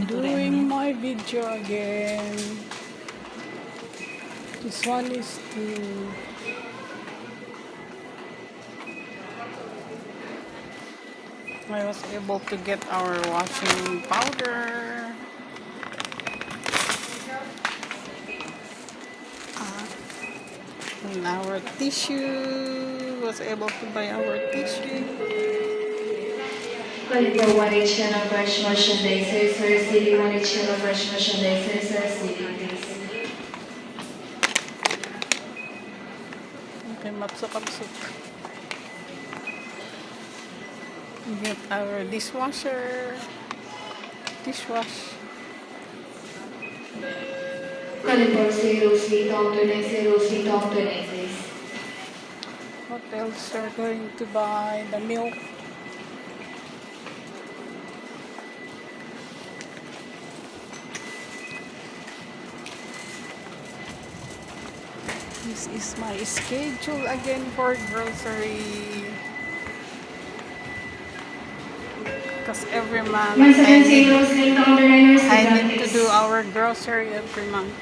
Doing my video again. This one is I was able to get our washing powder. And our tissue. Was able to buy our tissue. Calling for 1H Canon brush merchandisers or CD 1H Canon brush merchandisers or CD please. Okay, mapsok. Get our dishwasher. Dishwash. Calling for 03 Tom 20 Tom 20 please. What else are going to buy? The milk. This is my schedule again for grocery. Because every month Once again, 03 Tom 20 I need to do our grocery every month.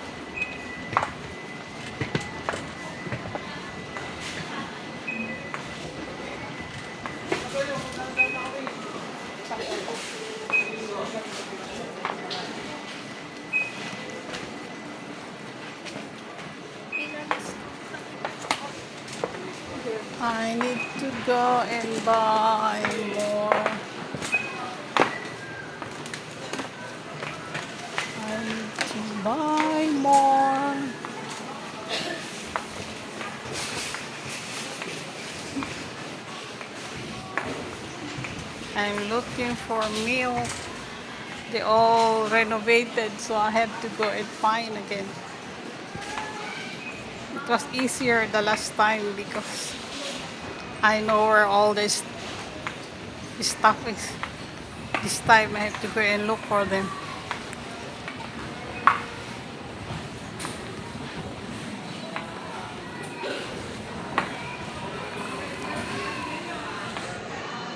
I need to go and buy more. I need to buy more. I'm looking for milk. They all renovated, so I have to go and find again. It was easier the last time because I know where all this stuff is. This time I have to go and look for them.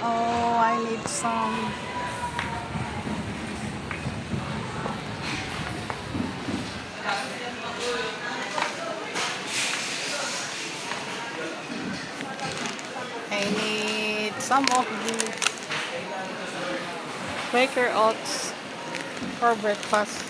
Oh, I need some. I need some of the Quaker oats for breakfast.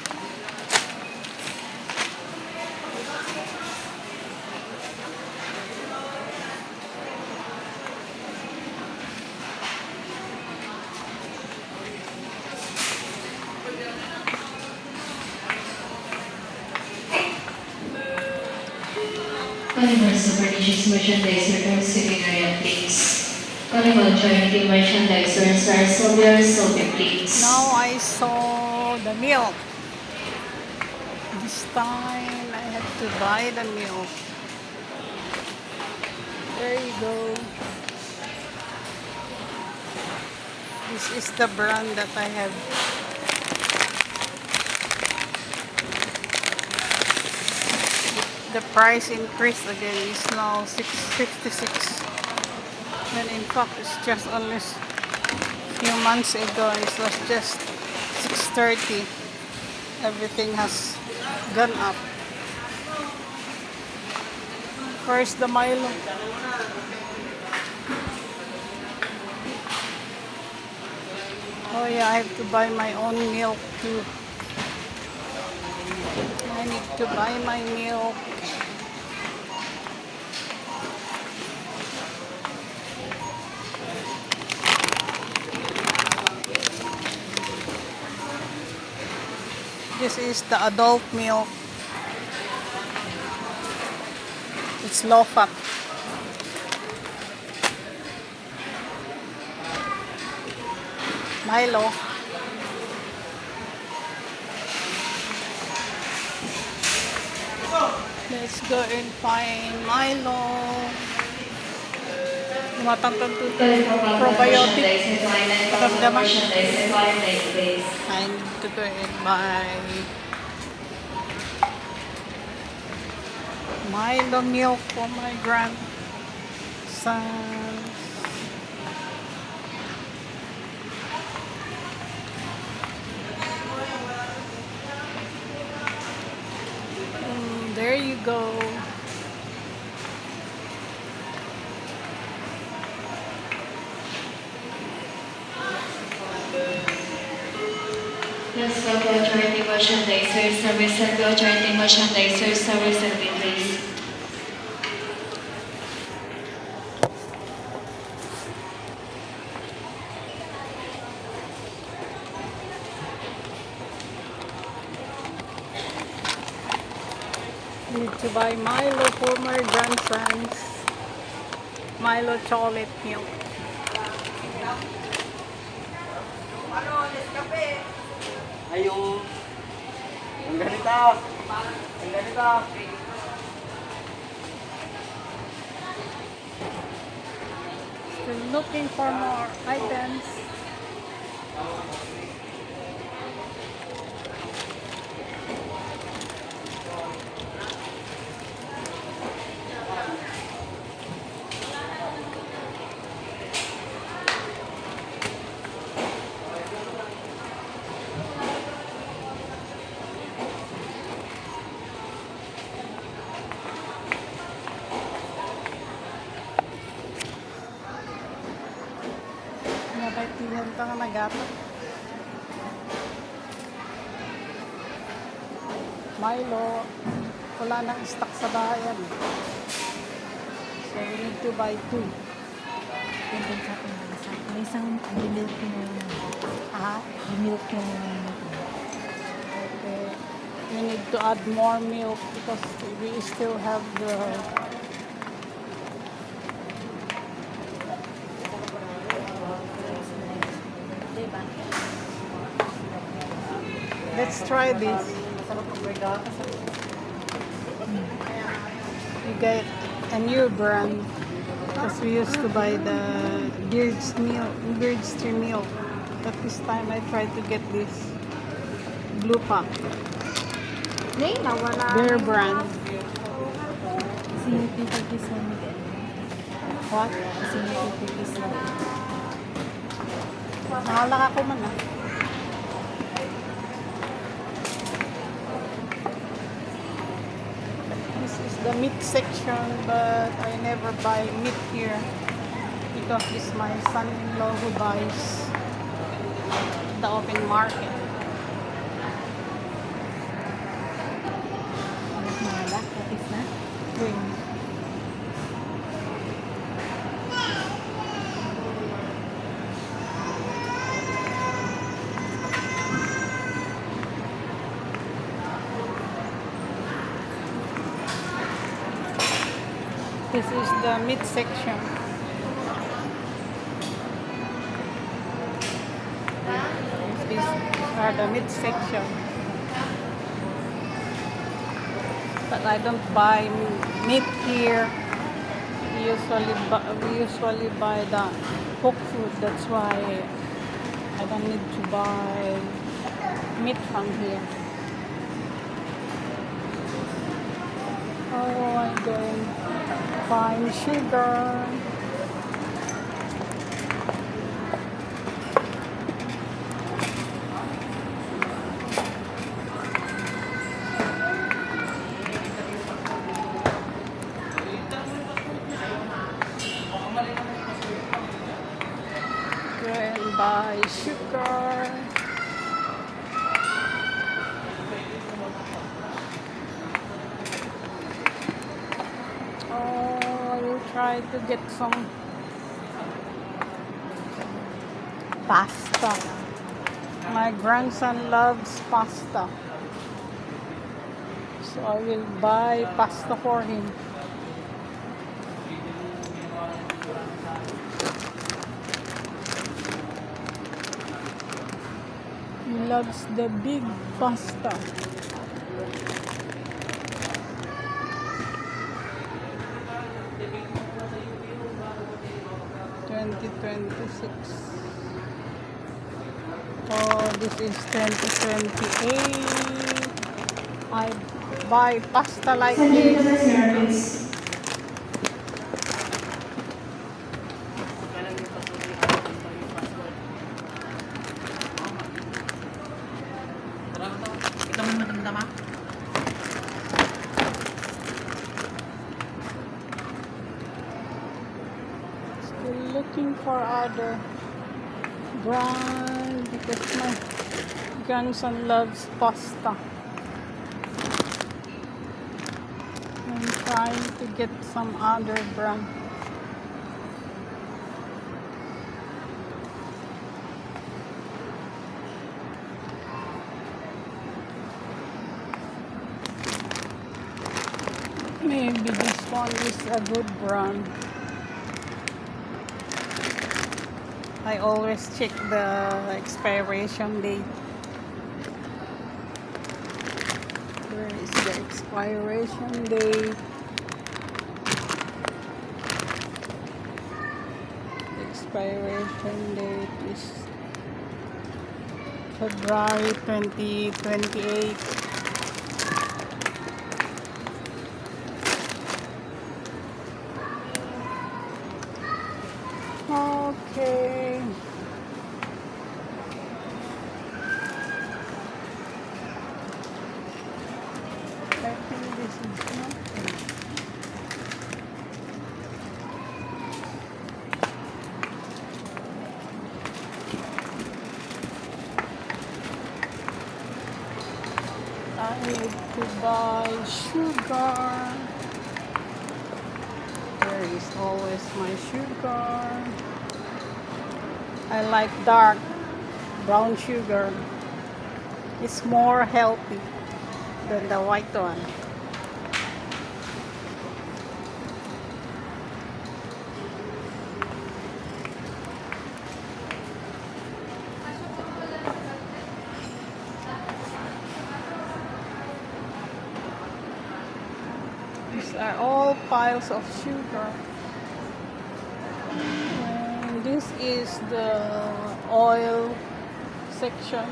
Calling for Superstitious merchandiser or City area please. Calling for Trinity merchandiser or Sylvia Sophie please. Now I saw the milk. This time I have to buy the milk. There you go. This is the brand that I have. The price increased again. It's now $6.56. When in fact it's just only few months ago it was just $6.30. Everything has gone up. Where's the Milo? Oh yeah, I have to buy my own milk too. I need to buy my milk. This is the adult milk. It's low fat. Milo. Let's go and find Milo. Tumatangkad to probiotic. Karamdaman. I need to go and buy Milo milk for my grandson. go. Let's go to charity merchandiser service and go charity merchandiser service and please. Need to buy Milo for my grandsons. Milo chocolate milk. Ay, yung ganito. Yung ganito. Still looking for more items. Nakaitingan ka nga nagatot. Milo, wala nang stock sa bayan. So we need to buy 2. Yung dun sa pinasa. May isang milk yung Ah, milk yung okay. We need to add more milk because we still have the diba? Let's try this. We get a new brand because we used to buy the Bird's Tree milk. But this time I tried to get this blue pack, Nay, nawala. Bear brand. Kasi yung pipigis na Miguel. What? Kasi yung pipigis na Nakalak ako man ah. This is the meat section, but I never buy meat here because it's my son-in-law who buys the open market. nawala. Kapis na. Wing. This is the meat section. These are the meat section. But I don't buy meat here. We usually buy the cooked food. That's why I don't need to buy meat from here. Oh, I'm going to find sugar. Go and buy sugar. I will try to get some pasta. My grandson loves pasta. So I will buy pasta for him. He loves the big pasta. Oh, this is 2028. I buy pasta like Sandali po this. na service. Ito mo matanda ma? looking for other brand because my grandson loves pasta. I'm trying to get some other brand. Maybe this one is a good brand. I always check the expiration date. Where is the expiration date? The expiration date is February 2028. Okay. I think this is nothing. I need to buy sugar. There is always my sugar. I like dark brown sugar. It's more healthy than the white one. These are all piles of sugar. And this is the oil section.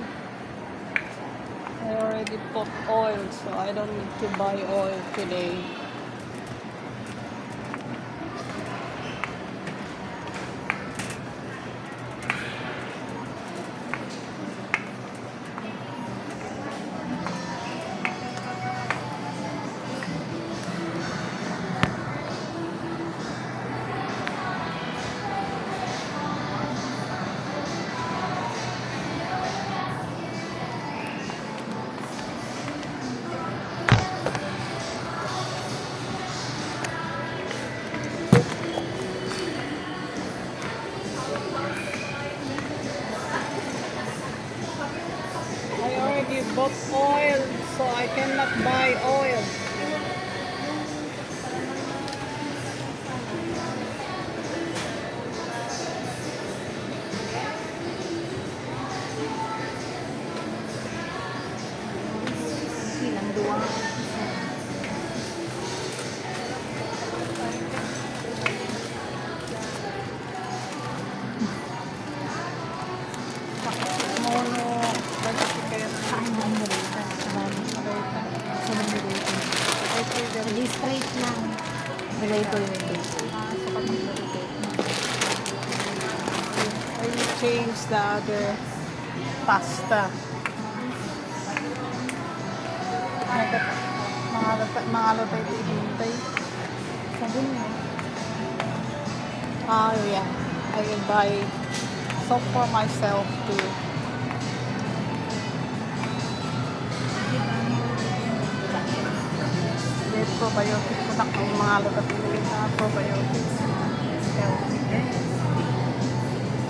I already bought oil, so I don't need to buy oil today. I already bought oil, so I cannot buy oil. Silang dua. Mono, chicken. Saan mo ang nilita? Sa nilita. Hindi straight lang. Nilay ko yung dito. Sa pag-nilita. I will change the other pasta. Mga latay hintay. Sabi mo. Oh yeah, I will buy soap for myself too. May probiotic ko na kung mga latay na probiotic. Healthy din.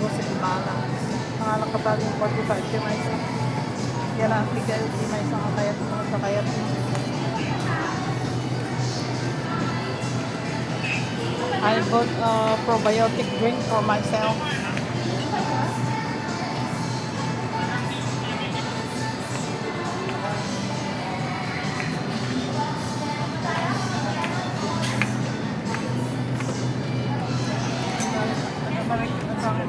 Busik balance. Mga nakabagong 45 di may isa. Yan ang tigay di may isa kayat mo sa kayat mo. I bought a probiotic drink for myself.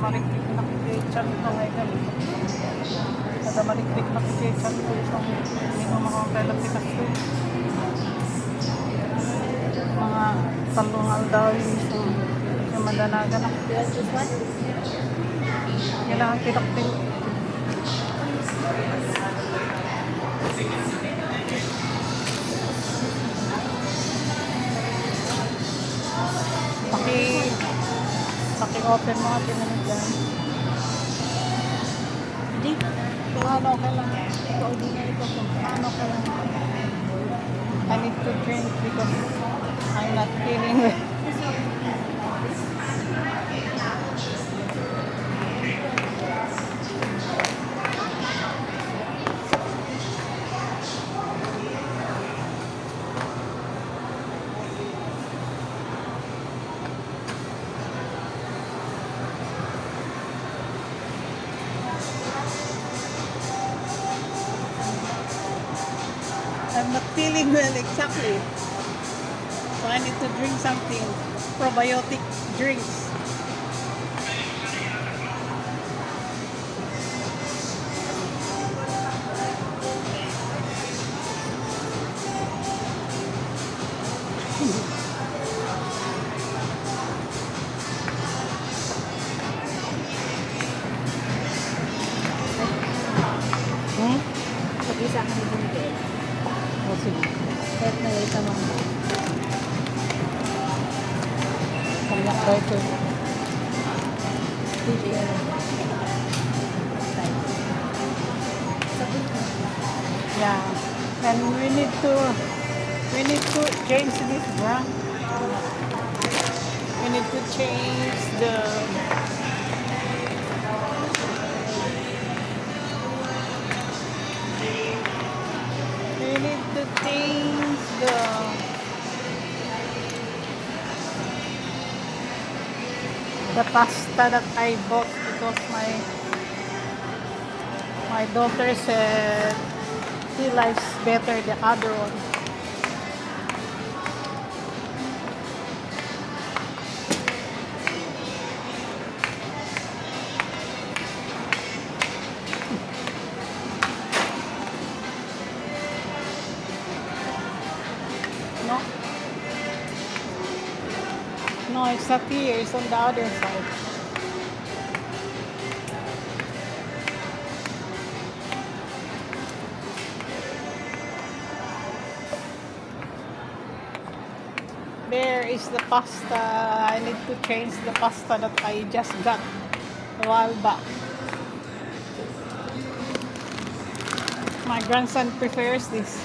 Mariklik na kikichan ito ngayon. Kada mariklik na kikichan ito isang minum ako relatikas ito. Mga talungal daw yung madanaga na. Kailangan kinaktin. I-open mo at tinanong dyan. Hindi. Ano ka lang? Ordinary ko po. Ano ka lang? I need to drink because I'm not feeling well. I'm not feeling well exactly. So I need to drink something. Probiotic drinks. Hmm? Pag-isa ka na bumigay. O sige. Kahit na wait naman. Kanya ko ito. DJ. Sabi ko. Yeah. And we need to change this brand. We need to change the the pasta that I bought because my daughter said he likes better the other one. No? No, it's not here. It's on the other side. There is the pasta. I need to change the pasta that I just got a while back. My grandson prefers this.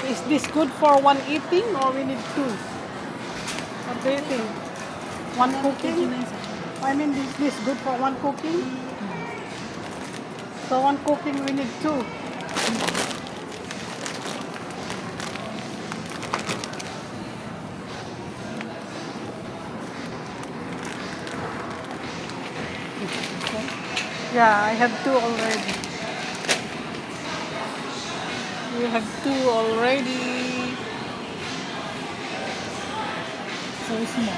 Is this good for one eating or we need two? What do you think? One cooking? I mean, is this good for one cooking? So one cooking we need two. Yeah, I have two already. You have two already. So small.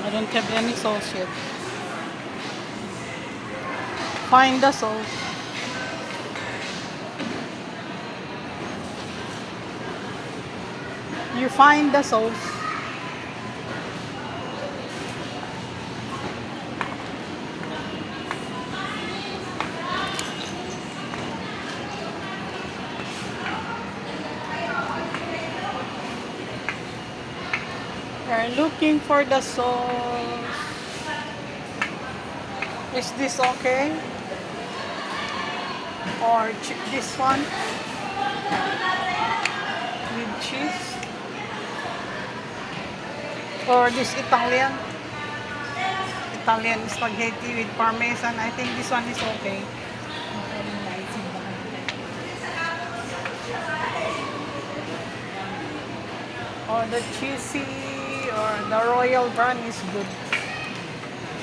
I don't have any sauce yet. Find the sauce. You find the sauce. We're looking for the sauce. Is this okay? Or this one? With cheese? Or this Italian? Italian spaghetti with parmesan. I think this one is okay. Or the cheesy or the royal brand is good.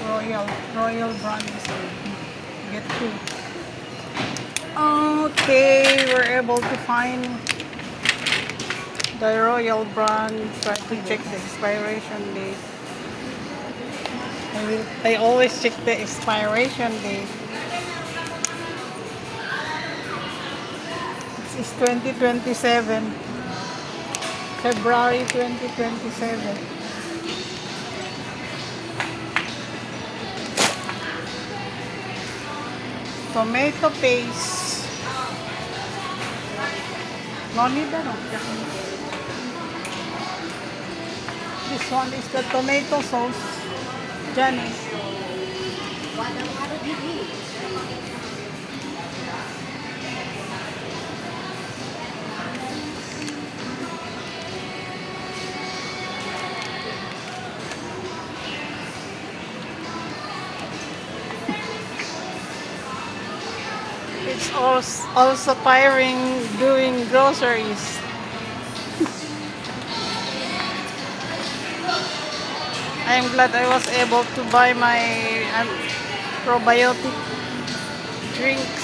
Royal brand is good. Get two. Okay, we're able to find the royal brand. Try to check the expiration date. I always check the expiration date. This is 2027. February 2027. Tomato paste. No need ano. This one is the tomato sauce. Johnny. It's also tiring doing groceries. I'm glad I was able to buy my probiotic drinks.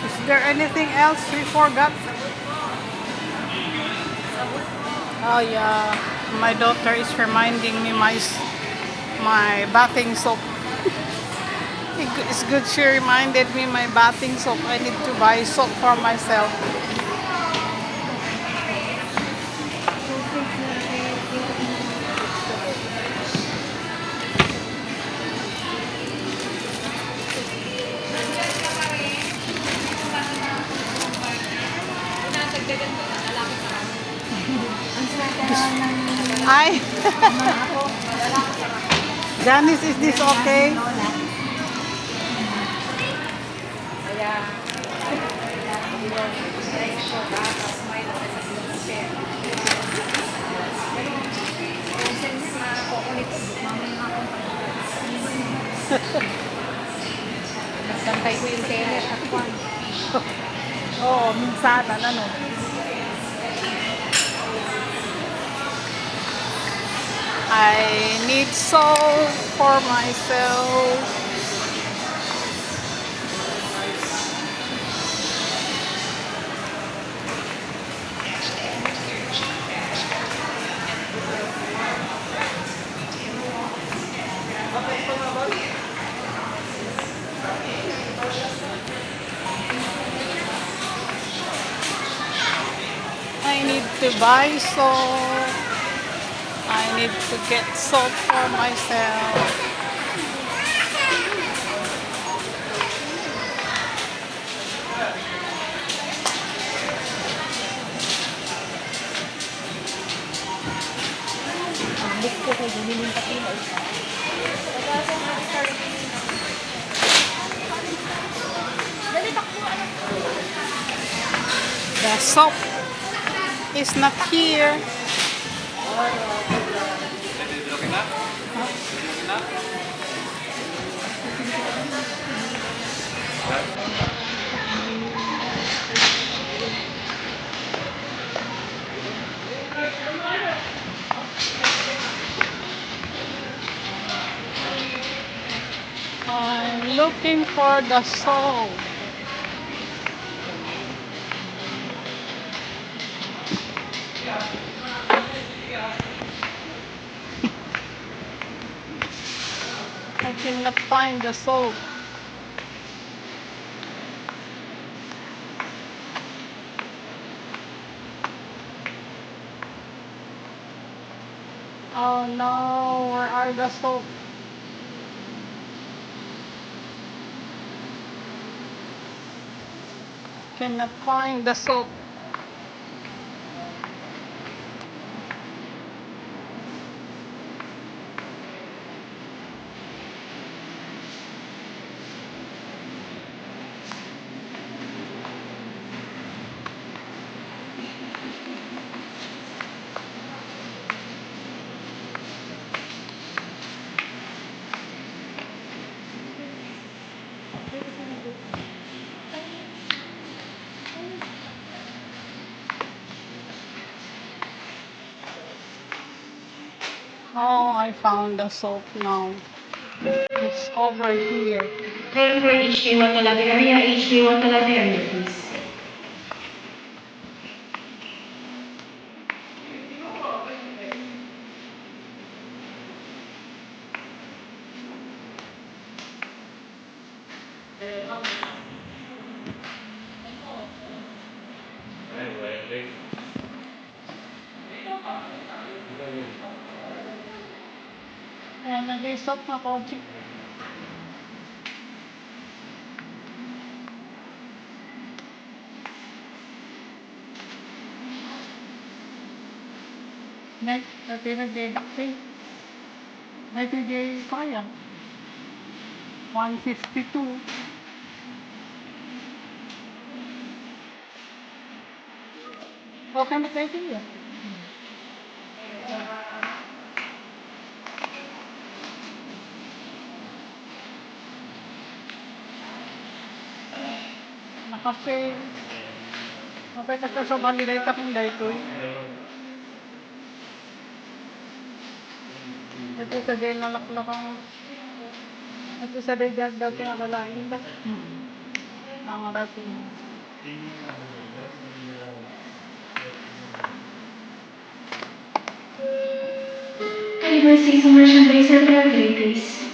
Is there anything else we forgot? Oh yeah, my daughter is reminding me my bathing soap. It's good she reminded me my bathing soap. I need to buy soap for myself. Ay, Janice, is this okay? Nagsantay ko yung tele at kwan. Oo, minsan, ano. I need salt for myself. I need to buy salt. I need to get salt for myself. Ang book ko kay Ginilin Patino isa. The soap is not here. I'm looking for the soap. I cannot find the soap. Oh no, where are the soap? Cannot find the soap. Oh, I found the soap now. It's over here. Call for HK1 Calave area, HK1 Calave area, please. Ayan, nag-stop na kotse. Dati nagdedakti. Nagdedakti pa kaya. 152. Okay na tayo yun. Nakafe. Mabay ka sa Manilay tapong dahito eh. Ito sa din nalaklak ang... Ito sa din dati ang lalain ba? Ang rating. Caliber 6 merchandise circle 3, please.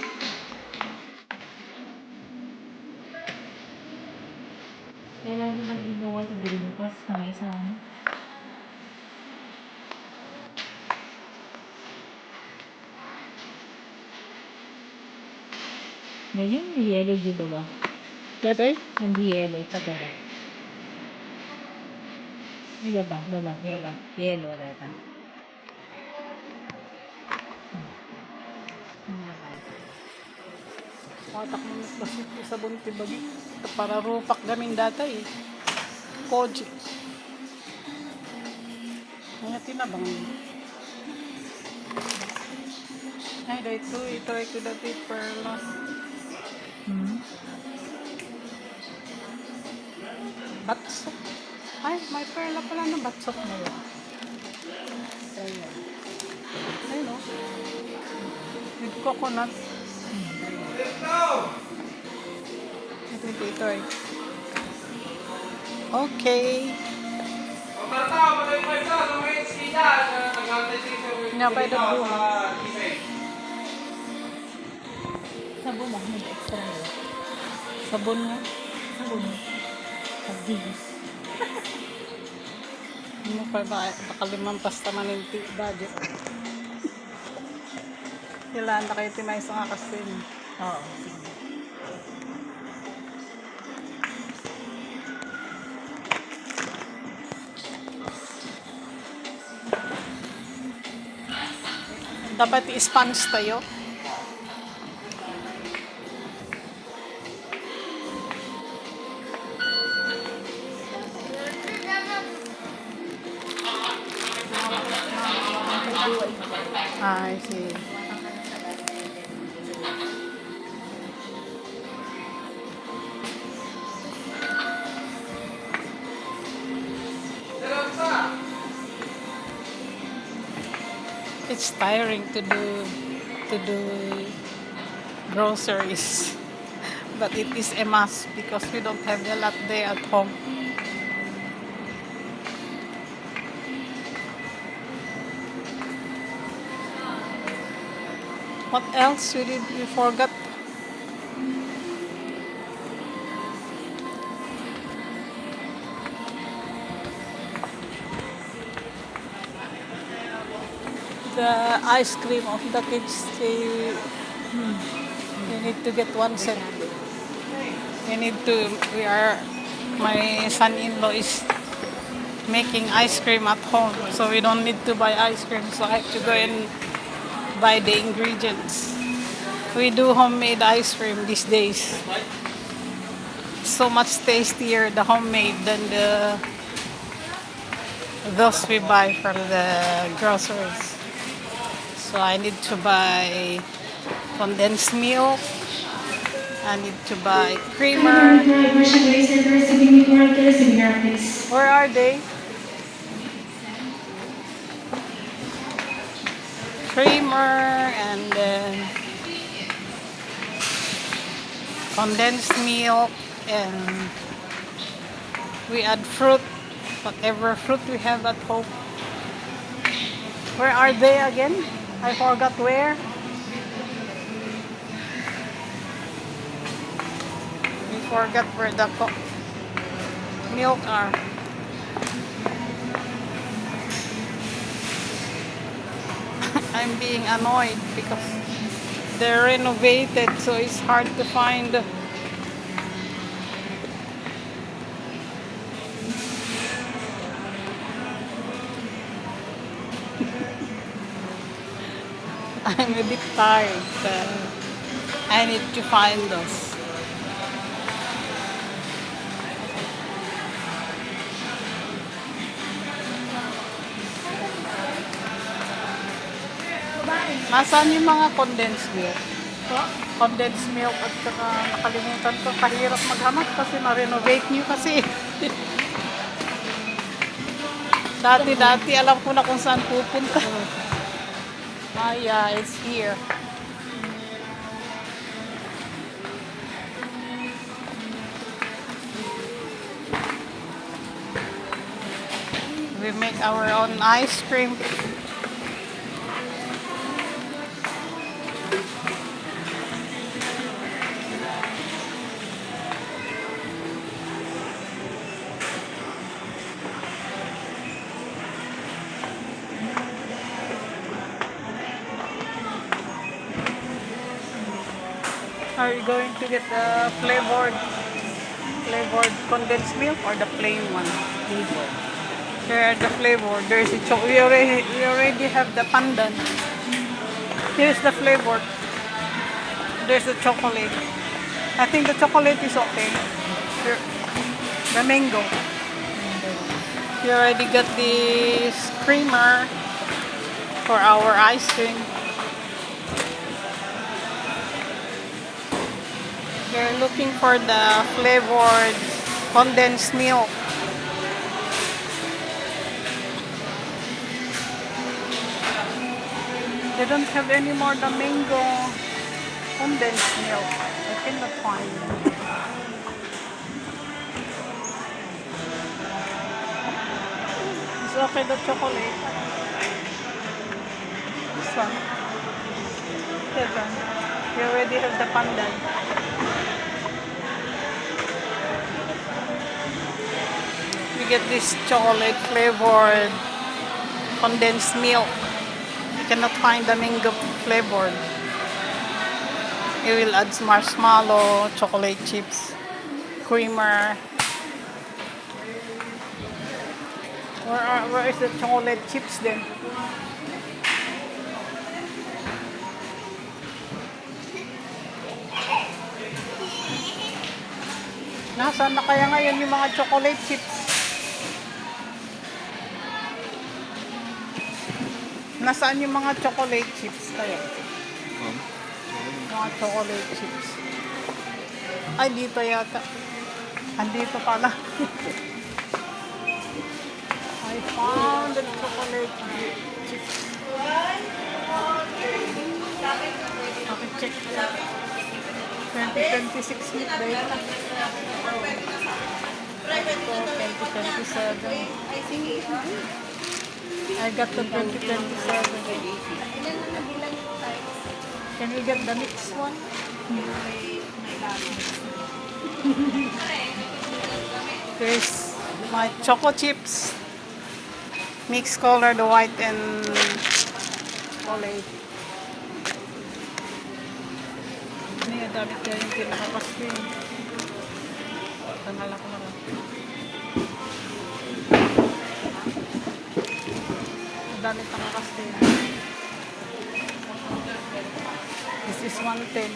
Kailan ko nag-inuwa sa Dreamcast na may isang... Ngayon, yellow dito ba? Dati? Hindi yellow, ito ba? Hindi ba? Yellow, dito. Patak mo nagpasit sa bunti bagi. Para rupak gamin data eh. Koji. Nga tinabang. Ay, dahito. Itry ko dati perla. Batsok. Ay, may perla pala na batsok na yun. Ayan. Ayun o. With coconut. Ito eh. Okay. Nga pa ito po. Sabon na, nag-extra nila. Sabon nga. Sabon. Pag-digis. Ano pa ba? Baka limang pasta maninti budget. Kailangan na kayo tinay sa kakasin. Oo, sige. Dapat i-sponge tayo. I see. It's tiring to do groceries, but it is a must because we don't have a lot there at home. What else we forgot? The ice cream of the kids, you need to get one set. My son-in-law is making ice cream at home, so we don't need to buy ice cream, so I have to go and buy the ingredients. We do homemade ice cream these days. So much tastier the homemade than those we buy from the groceries. So I need to buy condensed milk. I need to buy creamer. Merchandise circle receiving before after the seminar, please. Where are they? Creamer and then condensed milk, and we add fruit, whatever fruit we have at home. Where are they again? I forgot where. We forgot where the milk are. I'm being annoyed because they're renovated, so it's hard to find. I'm a bit tired. I need to find those. Nasaan yung mga condensed milk? Condensed milk at saka nakalimutan ko. Kahirap maghanap kasi na-renovate nyo kasi. Dati alam ko na kung saan pupunta. Ah, yeah, it's here. We make our own ice cream. Are you going to get the flavored condensed milk or the plain one? Here are the flavor. There's a we already have the pandan. Here's the flavor. There's the chocolate. I think the chocolate is okay. Here, the mango. We already got this creamer for our ice cream. We're looking for the flavored condensed milk. They don't have any more the mango condensed milk. I cannot find it. It's okay, the chocolate. This one. That one. We already have the pandan. We get this chocolate flavored condensed milk. You cannot find the mango flavored. You will add marshmallow, chocolate chips, creamer. Where is the chocolate chips then? Nasaan na kaya ngayon yung mga chocolate chips? Nasaan yung mga chocolate chips kaya? Mga chocolate chips. Ay, dito yata. Andito pala. I found the chocolate chips. Okay, check. 2026 meat data. 2027. I got the 2027. Can we get the mixed one? There's my choco chips. Mixed color, the white and chocolate. Ini dami kayo yung pinakapasko yun. Tangal ako na lang. Dami pinakapasko yun. This is 110.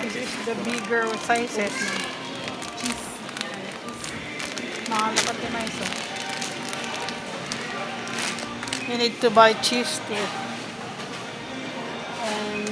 This is the bigger sizes. Cheese. Nakalapat yun na isa. You need to buy cheese too. And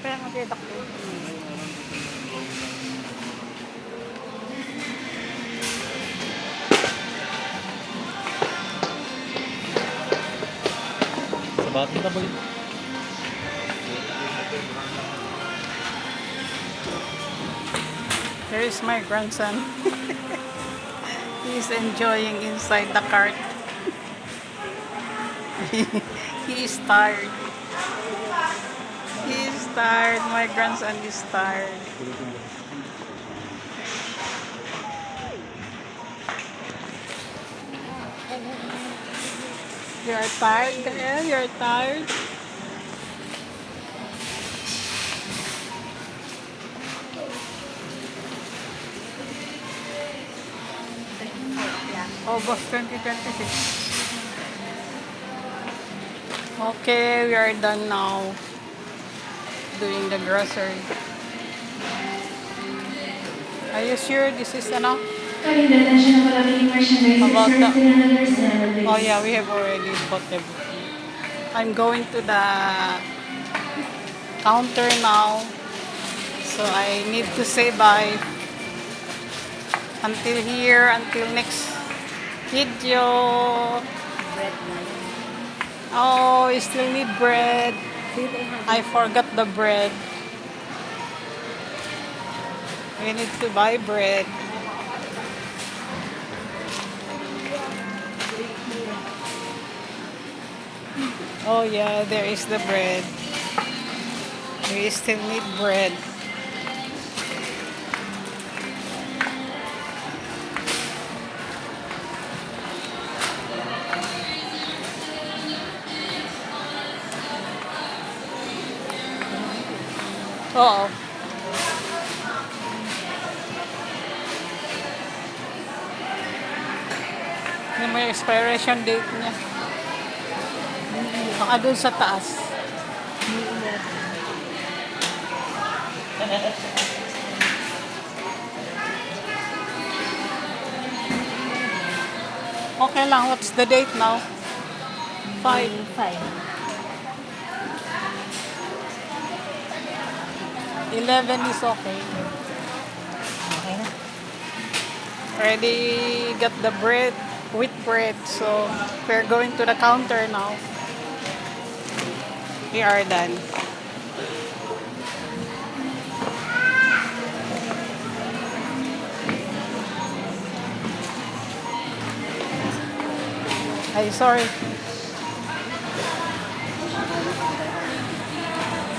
Kaya nga tiyak ko. Sa bati na ba yun? Here is my grandson. He's enjoying inside the cart. He is tired. He is tired. My grandson is tired. You're tired, Gael? You're tired? August 2026. Okay, we are done now doing the grocery. Are you sure this is enough? Calling the attention of all available merchandise About stores the- and others and Oh yeah, we have already bought everything. I'm going to the counter now. So I need to say bye until here, until next video. Oh, we still need bread. I forgot the bread. We need to buy bread. Oh yeah, there is the bread. We still need bread. Oo. Yung may expiration date niya. Baka dun sa taas. Okay lang. What's the date now? 5. 5. 11 is okay. Okay na. Already got the bread, wheat bread. So we're going to the counter now. We are done. Ay, sorry.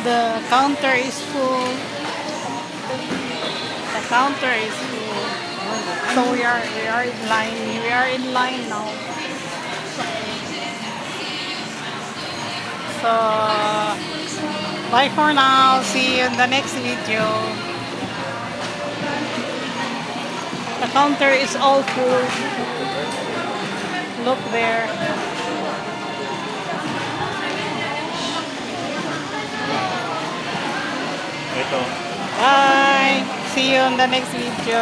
The counter is full. The counter is full. So we are in line. We are in line now. So bye for now. See you in the next video. The counter is all full. Look there. Ito. Bye. See you in the next video.